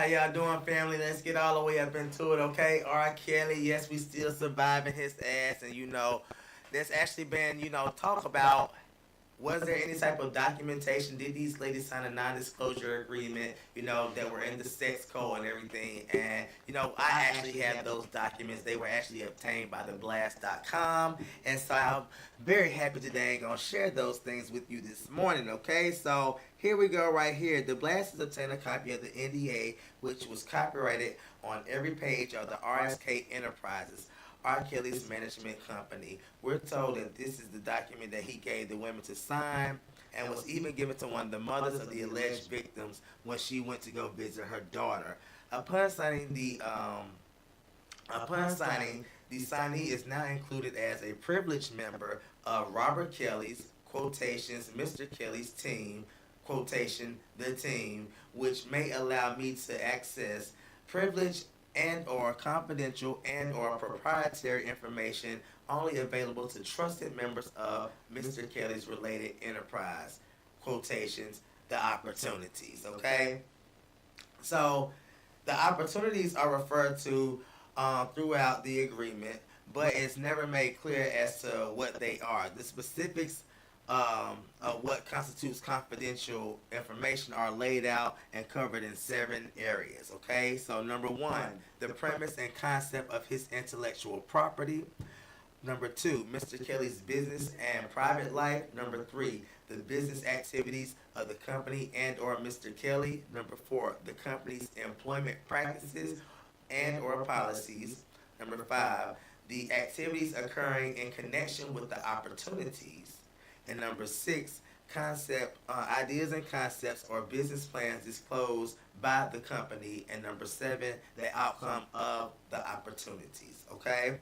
How y'all doing, family? Let's get all the way up into it, okay? R. Kelly, yes, we still surviving his ass, and there's actually been, talk about was there any type of documentation? Did these ladies sign a non-disclosure agreement? That were in the sex code and everything. And I actually have those documents. They were actually obtained by theblast.com, and so I'm very happy today. I'm gonna share those things with you this morning. Okay, so here we go. Right here, the Blast has obtained a copy of the NDA, which was copyrighted on every page of the RSK Enterprises, R. Kelly's management company. We're told that this is the document that he gave the women to sign and was even given to one of the mothers of the alleged victims when she went to go visit her daughter. Upon signing, the signee is now included as a privileged member of Robert Kelly's quotations Mr. Kelly's team quotation the team, which may allow me to access privileged and or confidential and or proprietary information only available to trusted members of Mr. Kelly's related enterprise. Quotations, the opportunities, okay? So the opportunities are referred to throughout the agreement, but it's never made clear as to what they are. The specifics of what constitutes confidential information are laid out and covered in 7 areas. Okay, so number 1, the premise and concept of his intellectual property. Number 2, Mr. Kelly's business and private life. Number 3, the business activities of the company and or Mr. Kelly. Number 4, the company's employment practices and or policies. Number 5, the activities occurring in connection with the opportunities. And number 6, ideas and concepts or business plans disclosed by the company. And number 7, the outcome of the opportunities. Okay?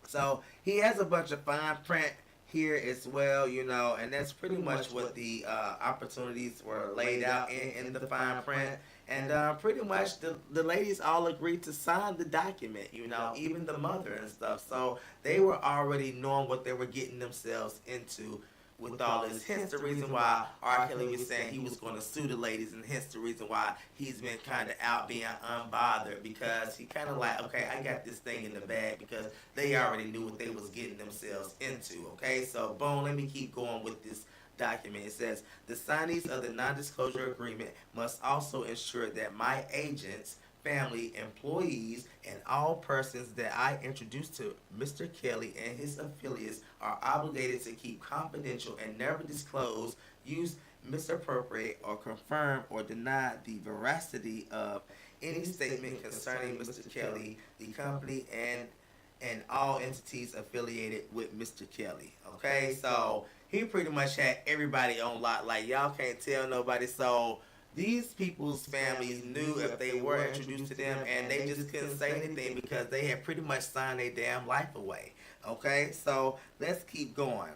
So he has a bunch of fine print here as well, and that's pretty much what the opportunities were laid out in the fine print. And pretty much the ladies all agreed to sign the document, even the mother and stuff. So they were already knowing what they were getting themselves into with all this. Hence the reason why R. Kelly was saying he was going to sue the ladies, and hence the reason why he's been kind of out being unbothered, because he kind of like, okay, I got this thing in the bag, because they already knew what they was getting themselves into. Okay, so boom, let me keep going with this document. It says, the signees of the non-disclosure agreement must also ensure that my agents, family, employees, and all persons that I introduce to Mr. Kelly and his affiliates are obligated to keep confidential and never disclose, use, misappropriate, or confirm or deny the veracity of any statement concerning Mr. Kelly, the company, and all entities affiliated with Mr. Kelly. Okay, so he pretty much had everybody on lock. Like, y'all can't tell nobody. So these people's families knew if they were introduced to them, and they just couldn't say anything because they had pretty much signed their damn life away. Okay, so let's keep going.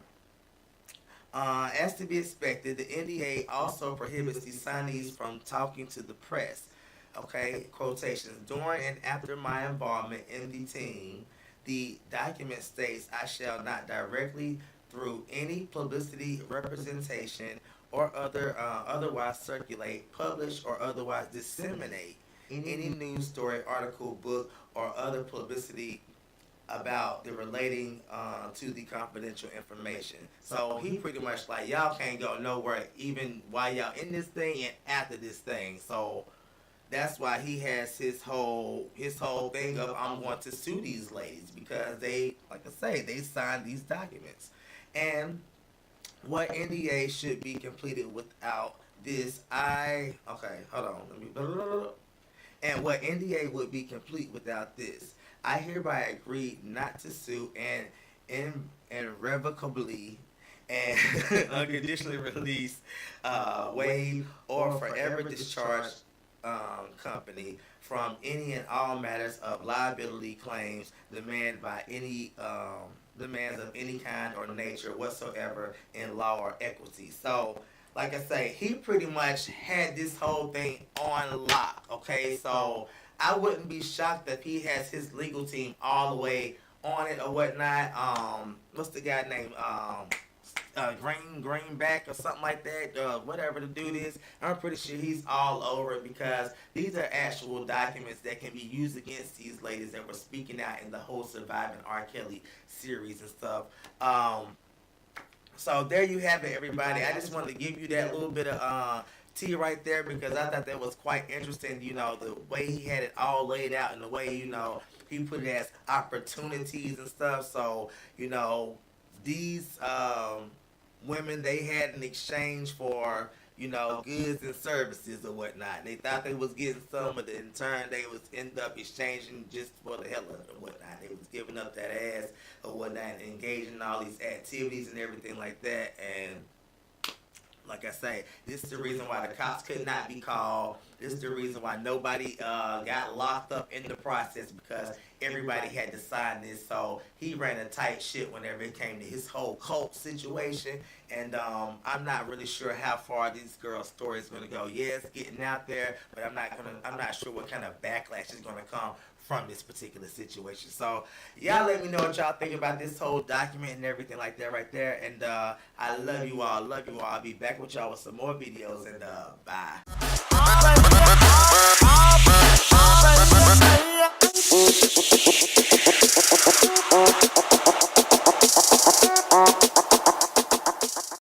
As to be expected, the NDA also prohibits the signees from talking to the press. Okay, quotations, during and after my involvement in the team, the document states I shall not directly, through any publicity, representation, or otherwise circulate, publish, or otherwise disseminate any news story, article, book, or other publicity about the relating to the confidential information. So he pretty much like, y'all can't go nowhere even while y'all in this thing and after this thing. So that's why he has his whole thing of, I'm going to sue these ladies, because they, like I say, they signed these documents. And what NDA should be completed without this, and what NDA would be complete without this. I hereby agree not to sue and irrevocably and unconditionally release, waive, or forever discharge company from any and all matters of liability claims demanded by any demands of any kind or nature whatsoever in law or equity. So, like I say, he pretty much had this whole thing on lock. Okay, so I wouldn't be shocked if he has his legal team all the way on it or whatnot. What's the guy named Greenback or something like that, whatever the dude is. I'm pretty sure he's all over it because these are actual documents that can be used against these ladies that were speaking out in the whole Surviving R. Kelly series and stuff. So there you have it, everybody. I just wanted to give you that little bit of tea right there because I thought that was quite interesting. You know, the way he had it all laid out and the way, you know, he put it as opportunities and stuff. So, you know, these women, they had an exchange for, you know, goods and services or whatnot. They thought they was getting some, but in turn they was end up exchanging just for the hell of it or whatnot. They was giving up that ass or whatnot and engaging in all these activities and everything like that. And like I say, this is the reason why the cops could not be called. This is the reason why nobody got locked up in the process because everybody had to sign this. So he ran a tight shit whenever it came to his whole cult situation. And I'm not really sure how far this girl's story is gonna go. Yeah, it's getting out there, but I'm not sure what kind of backlash is gonna come from this particular situation. So y'all let me know what y'all think about this whole document and everything like that right there. And I love you all. I'll be back with y'all with some more videos, and bye.